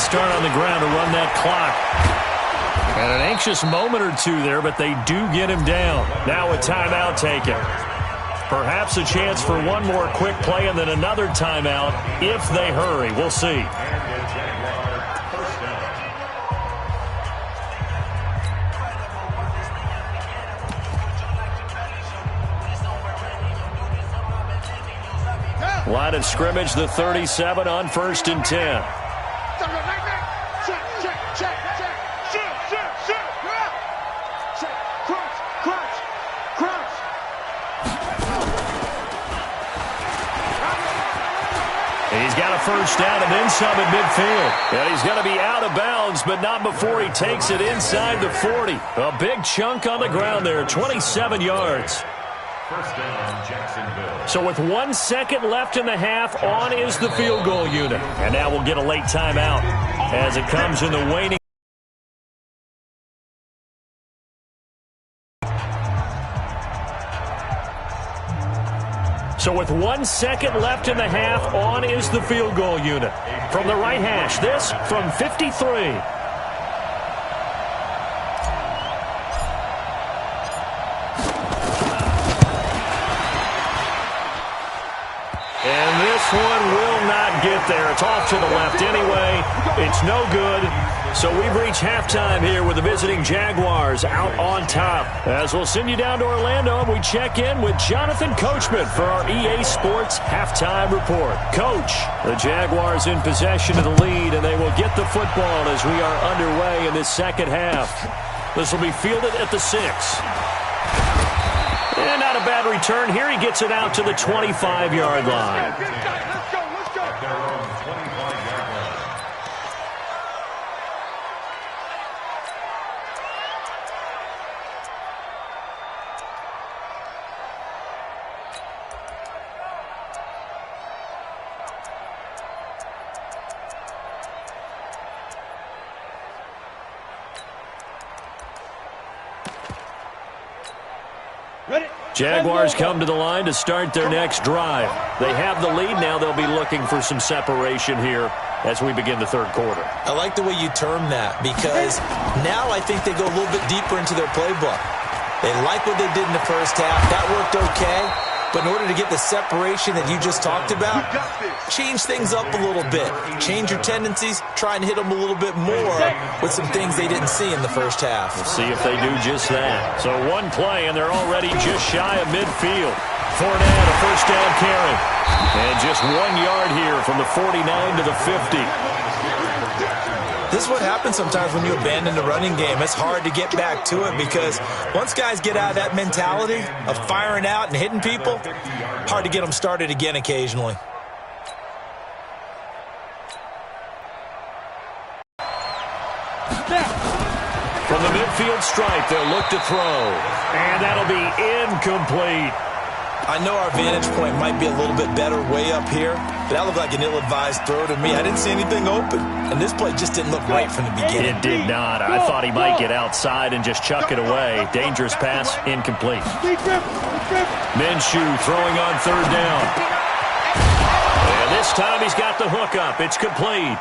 start on the ground to run that clock. And an anxious moment or two there, but they do get him down. Now a timeout taken. Perhaps a chance for one more quick play and then another timeout if they hurry. We'll see. Line of scrimmage, the 37 on 1st and 10. He's got a first down and then some at midfield. And he's going to be out of bounds, but not before he takes it inside the 40. A big chunk on the ground there, 27 yards. First down, Jacksonville. So with 1 second left in the half, on is the field goal unit. And now we'll get a late timeout as it comes in the waning. So with 1 second left in the half, on is the field goal unit. From the right hash, this from 53. And this one will not get there. It's off to the left anyway. It's no good. So we've reached halftime here with the visiting Jaguars out on top. As we'll send you down to Orlando, and we check in with Jonathan Coachman for our EA Sports Halftime Report. Coach, the Jaguars in possession of the lead, and they will get the football as we are underway in this second half. This will be fielded at the 6. And not a bad return here. He gets it out to the 25-yard line. Let's go. At their own 25-yard line. Jaguars come to the line to start their next drive. They have the lead. Now they'll be looking for some separation here as we begin the third quarter. I like the way you term that because now I think they go a little bit deeper into their playbook. They like what they did in the first half. That worked okay. But in order to get the separation that you just talked about, change things up a little bit. Change your tendencies. Try and hit them a little bit more with some things they didn't see in the first half. We'll see if they do just that. So one play, and they're already just shy of midfield. Fournette, a first down carry. And just 1 yard here from the 49 to the 50. This is what happens sometimes when you abandon the running game. It's hard to get back to it because once guys get out of that mentality of firing out and hitting people, hard to get them started again occasionally. From the midfield stripe, they'll look to throw. And that'll be incomplete. I know our vantage point might be a little bit better way up here, but that looked like an ill-advised throw to me. I didn't see anything open, and this play just didn't look right from the beginning. It did not. I thought he might get outside and just chuck it away. Dangerous pass, incomplete. Minshew throwing on third down. And this time he's got the hook up. It's complete.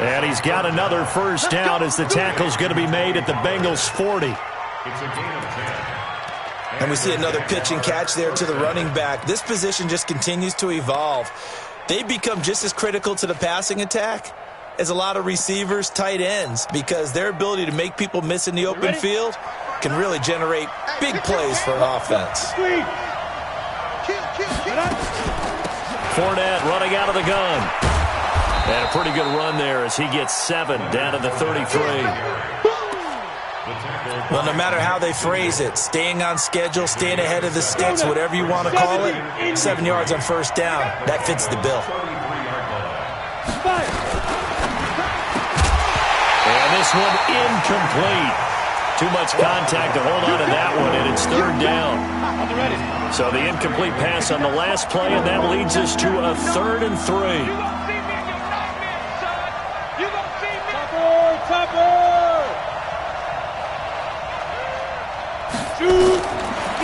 And he's got another first down as the tackle's going to be made at the Bengals' 40. It's a gain of 10. And we see another pitch and catch there to the running back. This position just continues to evolve. They become just as critical to the passing attack as a lot of receivers, tight ends, because their ability to make people miss in the open field can really generate big plays for an offense. Fournette running out of the gun. And a pretty good run there as he gets 7 down to the 33. Well, no matter how they phrase it, staying on schedule, staying ahead of the sticks, whatever you want to call it, 7 yards on first down, that fits the bill. And this one incomplete. Too much contact to hold on to that one, and it's third down. So the incomplete pass on the last play, and that leads us to a 3rd and 3.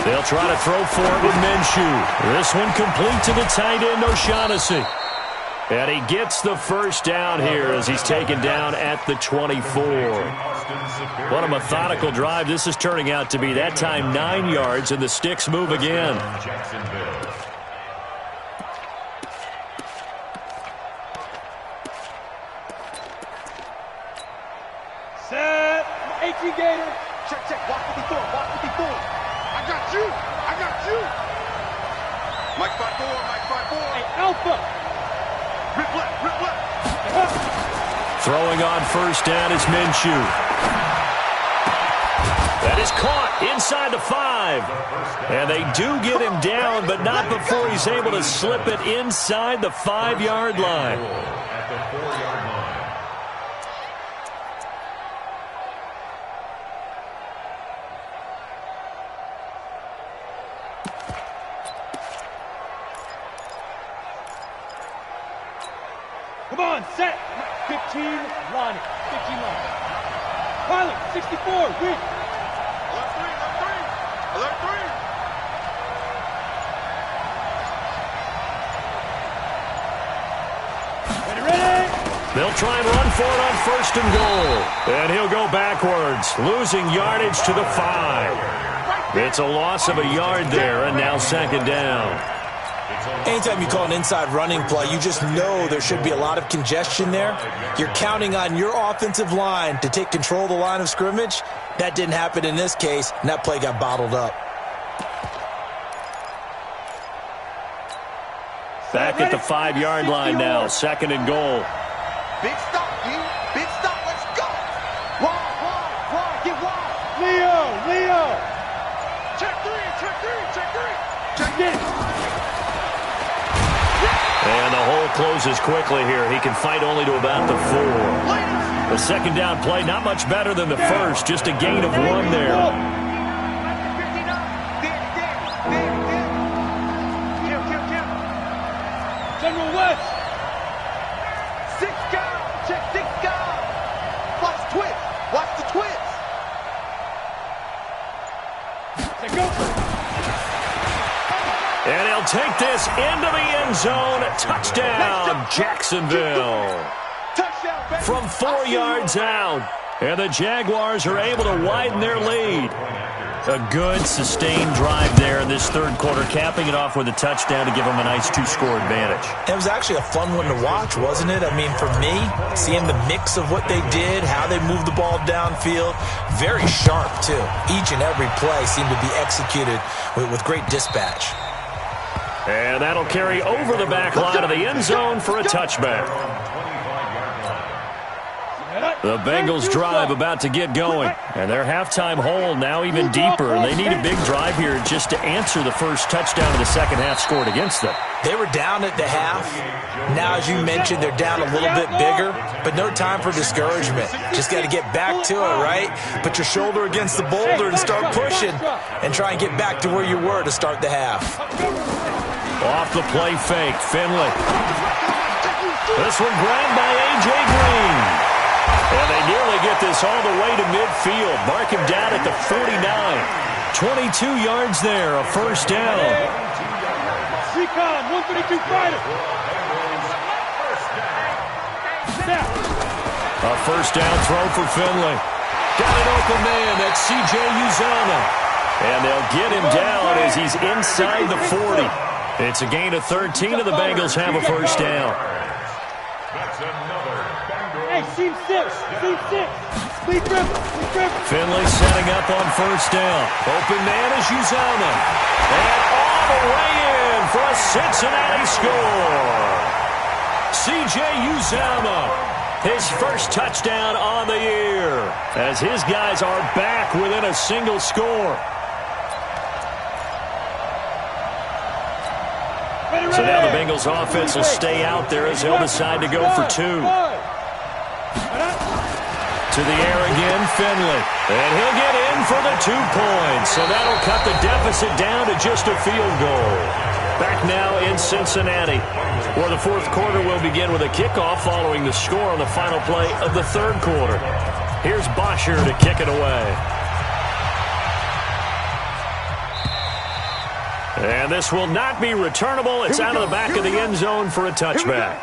They'll try to throw for it with Minshew. This one complete to the tight end, O'Shaughnessy. And he gets the first down here as he's taken down at the 24. What a methodical drive this is turning out to be. That time 9 yards, and the sticks move again. Set. 18 Gator. Check, check. Walk with the four. Walk with the four. I got you. I got you. Mike 5-4. Mike 5-4. Hey, Alpha. Rip left. Rip left. Throwing on first down is Minshew. That is caught inside the 5. And they do get him down, but not before he's able to slip it inside the 5-yard line. At the 4-yard line. Come on, set. 15, line it. 15 line. Pilot, 64, win. Alert 3, alert 3. Alert 3. Ready, ready. They'll try and run for it on first and goal. And he'll go backwards, losing yardage to the 5. It's a loss of a yard there, and now second down. Anytime you call an inside running play, you just know there should be a lot of congestion there. You're counting on your offensive line to take control of the line of scrimmage. That didn't happen in this case, and that play got bottled up. Back at the 5-yard line now, second and goal. Big stop, D. Big stop, let's go. Wide, get wide. Leo. Check 3, check 3, check 3. Check in. And the hole closes quickly here. He can fight only to about the 4. The second down play, not much better than the first, just a gain of 1 there. General West. 6 guys. Check 6 guys. Watch twist. Watch the twist. Check go. And he'll take this into the end zone. Touchdown, Jacksonville. From 4 yards out. And the Jaguars are able to widen their lead. A good, sustained drive there in this third quarter, capping it off with a touchdown to give them a nice 2-score advantage. It was actually a fun one to watch, wasn't it? I mean, for me, seeing the mix of what they did, how they moved the ball downfield, very sharp, too. Each and every play seemed to be executed with great dispatch. And that'll carry over the back line of the end zone for a touchback. The Bengals drive about to get going. And their halftime hole now even deeper. And they need a big drive here just to answer the first touchdown of the second half scored against them. They were down at the half. Now, as you mentioned, they're down a little bit bigger. But no time for discouragement. Just got to get back to it, right? Put your shoulder against the boulder and start pushing. And try and get back to where you were to start the half. Off the play fake, Finley. This one grabbed by A.J. Green. And they nearly get this all the way to midfield. Mark him down at the 49. 22 yards there, a first down. Recon, 132 fighter. A first down throw for Finley. Got an open man, that's C.J. Uzomah. And they'll get him down as he's inside the 40. It's a gain of 13, and the Bengals have a first down. Hey, seam 6. Speed dribble. Finley setting up on first down. Open man is Uzomah. And all the way in for a Cincinnati score. C.J. Uzomah, his first touchdown on the year, as his guys are back within a single score. So now the Bengals offense will stay out there as they'll decide to go for 2. To the air again, Finley. And he'll get in for the 2 points. So that'll cut the deficit down to just a field goal. Back now in Cincinnati, where the fourth quarter will begin with a kickoff following the score on the final play of the third quarter. Here's Bosher to kick it away. And this will not be returnable. It's out of the back of the end zone for a touchback.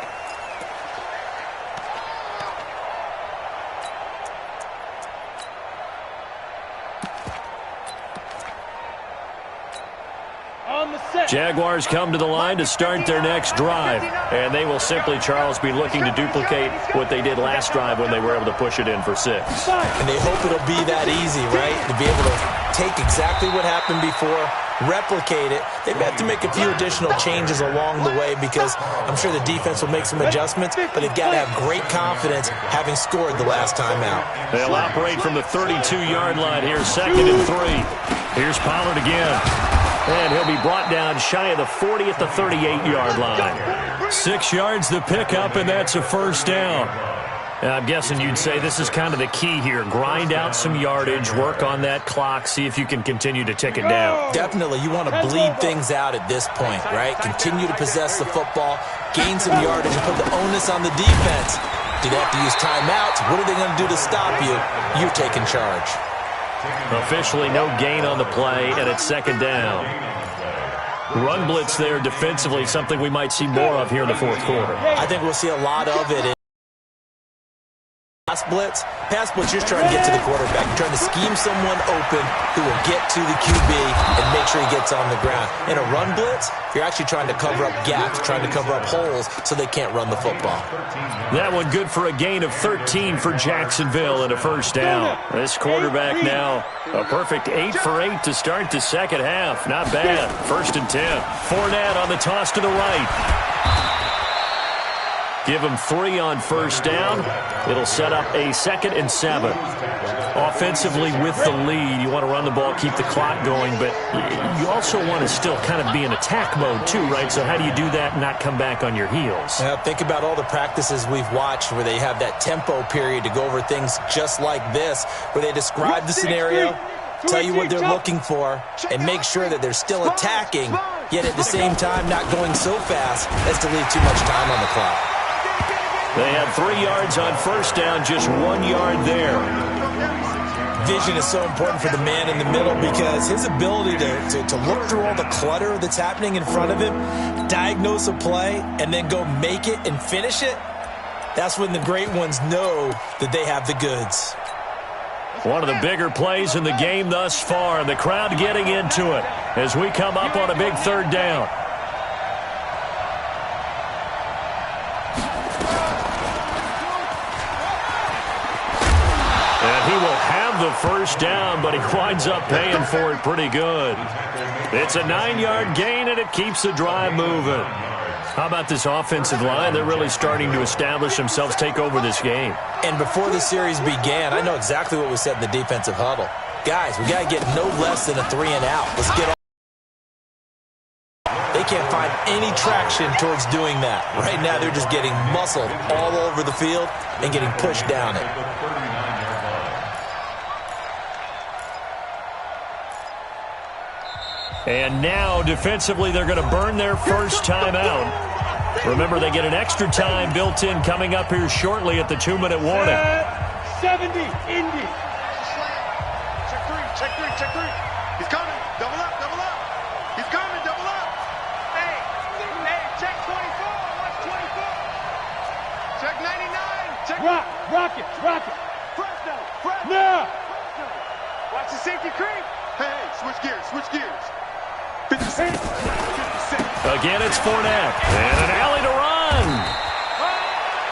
Jaguars come to the line to start their next drive, and they will simply, Charles, be looking to duplicate what they did last drive when they were able to push it in for 6. And they hope it'll be that easy, right? To be able to take exactly what happened before, replicate it. They may have to make a few additional changes along the way because I'm sure the defense will make some adjustments, but they've got to have great confidence having scored the last time out. They'll operate from the 32-yard line here, 2nd and 3. Here's Pollard again. And he'll be brought down shy of the 40 at the 38-yard line. 6 yards to pick up, and that's a first down. I'm guessing you'd say this is kind of the key here. Grind out some yardage, work on that clock, see if you can continue to tick it down. Definitely. You want to bleed things out at this point, right? Continue to possess the football, gain some yardage, and put the onus on the defense. Do they have to use timeouts? What are they going to do to stop you? You're taking charge. Officially no gain on the play, and it's 2nd down. Run blitz there defensively, something we might see more of here in the 4th quarter. I think we'll see a lot of it. Pass blitz, you're trying to get to the quarterback. You're trying to scheme someone open who will get to the QB and make sure he gets on the ground. In a run blitz, you're actually trying to cover up gaps, trying to cover up holes so they can't run the football. That one good for a gain of 13 for Jacksonville and a first down. This quarterback now a perfect 8 for 8 to start the second half. Not bad. 1st and 10. Fournette on the toss to the right. Give him 3 on first down. It'll set up a 2nd and 7. Offensively with the lead, you want to run the ball, keep the clock going, but you also want to still kind of be in attack mode too, right? So how do you do that and not come back on your heels? Now, think about all the practices we've watched where they have that tempo period to go over things just like this, where they describe the scenario, tell you what they're looking for, and make sure that they're still attacking, yet at the same time not going so fast as to leave too much time on the clock. They had 3 yards on first down, just 1 yard there. Vision is so important for the man in the middle because his ability to look through all the clutter that's happening in front of him, diagnose a play, and then go make it and finish it, that's when the great ones know that they have the goods. One of the bigger plays in the game thus far, and the crowd getting into it as we come up on a big 3rd down. And he will have the first down, but he winds up paying for it pretty good. It's a 9-yard gain, and it keeps the drive moving. How about this offensive line? They're really starting to establish themselves, take over this game. And before the series began, I know exactly what we said in the defensive huddle. Guys, we got to get no less than a 3-and-out. Let's get on. They can't find any traction towards doing that. Right now, they're just getting muscled all over the field and getting pushed down it. And now, defensively, they're going to burn their first timeout. Remember, they get an extra time built in coming up here shortly at the 2-minute warning. 70, Indy. Check three. He's coming. Double up. He's coming, double up. Hey, check 24. Watch 24. Check 99. Check Rocket. Fresno. Now. Watch the safety creep. Hey, switch gears. 56. Again, it's Fournette. And an alley to run.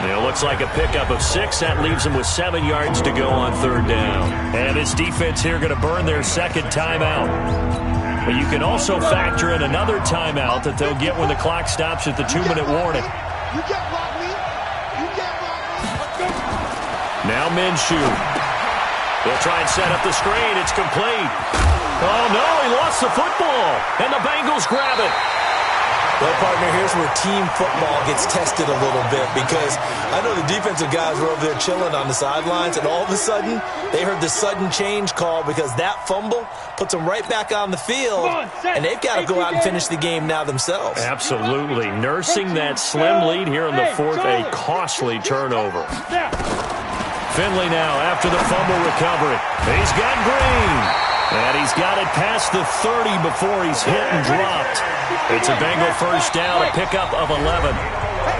It looks like a pickup of 6. That leaves them with 7 yards to go on 3rd down. And this defense here going to burn their second timeout. But you can also factor in another timeout that they'll get when the clock stops at the 2-minute warning. Now Minshew. They'll try and set up the screen. It's complete. Oh, no, he lost the football. And the Bengals grab it. Well, partner, here's where team football gets tested a little bit because I know the defensive guys were over there chilling on the sidelines, and all of a sudden, they heard the sudden change call because that fumble puts them right back on the field, and they've got to go out and finish the game now themselves. Absolutely. Nursing that slim lead here in the 4th, a costly turnover. Finley now after the fumble recovery. He's got Green. And he's got it past the 30 before he's hit and dropped. It's a Bengal first down, a pickup of 11.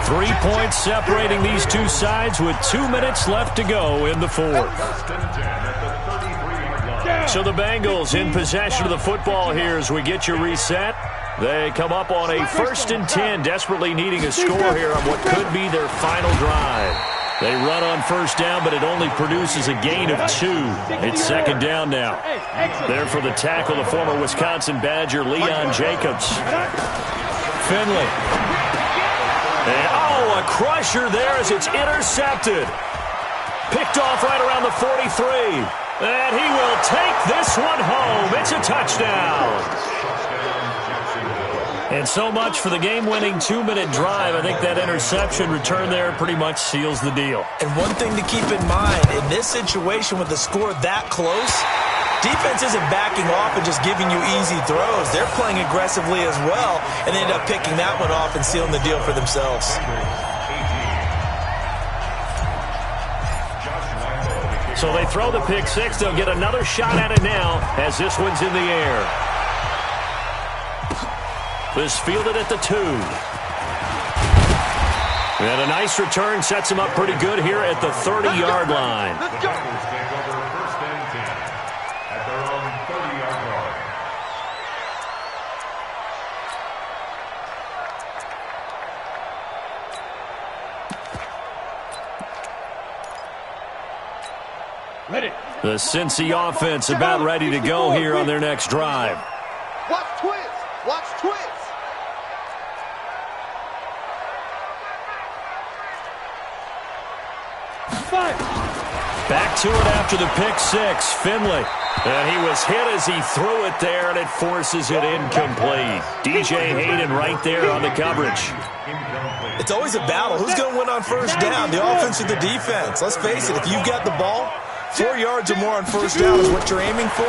3 points separating these two sides with 2 minutes left to go in the 4th. So the Bengals in possession of the football here as we get you reset. They come up on a 1st and 10, desperately needing a score here on what could be their final drive. They run on 1st down, but it only produces a gain of 2. It's 2nd down now. There for the tackle, the former Wisconsin Badger, Leon Jacobs. Finley. And, a crusher there as it's intercepted. Picked off right around the 43. And he will take this one home. It's a touchdown. And so much for the game-winning 2-minute drive. I think that interception return there pretty much seals the deal. And one thing to keep in mind, in this situation with the score that close, defense isn't backing off and just giving you easy throws. They're playing aggressively as well, and they end up picking that one off and sealing the deal for themselves. So they throw the pick six. They'll get another shot at it now as this one's in the air. This fielded at the 2. And a nice return sets him up pretty good here at the 30-yard line. Let's go. Take over 1st and 10 at their own 30-yard line. Ready. The Cincy offense about ready to go here on their next drive. Watch twist. Watch twist. Back to it after the pick six. Finley. And he was hit as he threw it there, and it forces it incomplete. DJ Hayden right there on the coverage. It's always a battle. Who's going to win on 1st down, the offense or the defense? Let's face it, if you've got the ball, 4 yards or more on 1st down is what you're aiming for.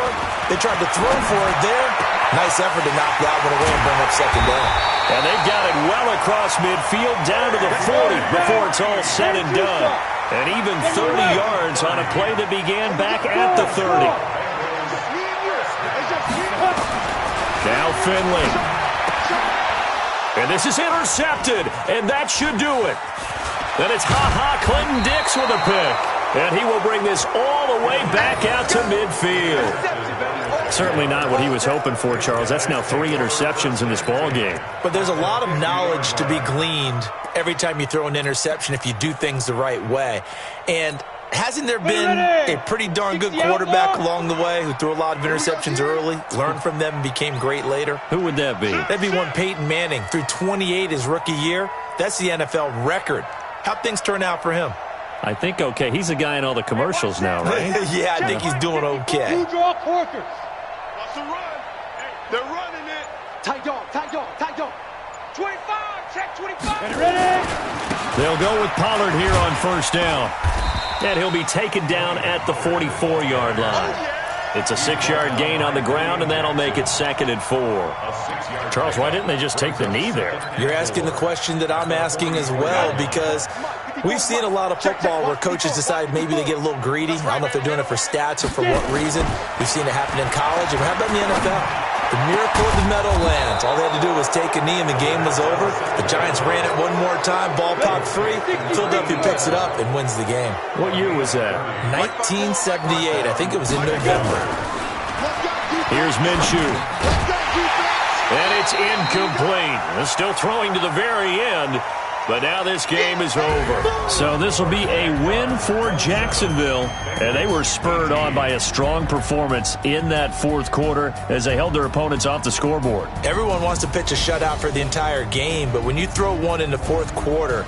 They tried to throw for it there. Nice effort to knock that one away and bring up 2nd down. And they've got it well across midfield down to the 40 before it's all said and done. And even 30 yards on a play that began back at the 30. Now Finley. And this is intercepted, and that should do it. Then it's Clinton Dix with a pick. And he will bring this all the way back out to midfield. Certainly not what he was hoping for, Charles. That's now 3 interceptions in this ball game. But there's a lot of knowledge to be gleaned every time you throw an interception if you do things the right way. And hasn't there been a pretty darn good quarterback along the way who threw a lot of interceptions early, learned from them, and became great later? Who would that be? That'd be one Peyton Manning. Threw 28 his rookie year. That's the NFL record. How'd things turn out for him? I think okay. He's a guy in all the commercials now, right? Yeah, I think he's doing okay. Two draw quarters. Watch the run. They're running it. Tight dog, tight dog, tight dog. 25, check 25. Ready? They'll go with Pollard here on 1st down. And he'll be taken down at the 44-yard line. It's a 6-yard gain on the ground, and that'll make it 2nd and 4. Charles, why didn't they just take the knee there? You're asking the question that I'm asking as well, because we've seen a lot of football where coaches decide maybe they get a little greedy. I don't know if they're doing it for stats or for what reason. We've seen it happen in college. And how about in the NFL? The miracle of the Meadowlands. All they had to do was take a knee and the game was over. The Giants ran it one more time. Ball popped free. Philadelphia picks it up and wins the game. What year was that? 1978. I think it was in November. Here's Minshew. And it's incomplete. They're still throwing to the very end. But now this game is over. So this will be a win for Jacksonville. And they were spurred on by a strong performance in that 4th quarter as they held their opponents off the scoreboard. Everyone wants to pitch a shutout for the entire game, but when you throw one in the 4th quarter,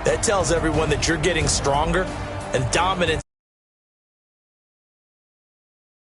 that tells everyone that you're getting stronger and dominant.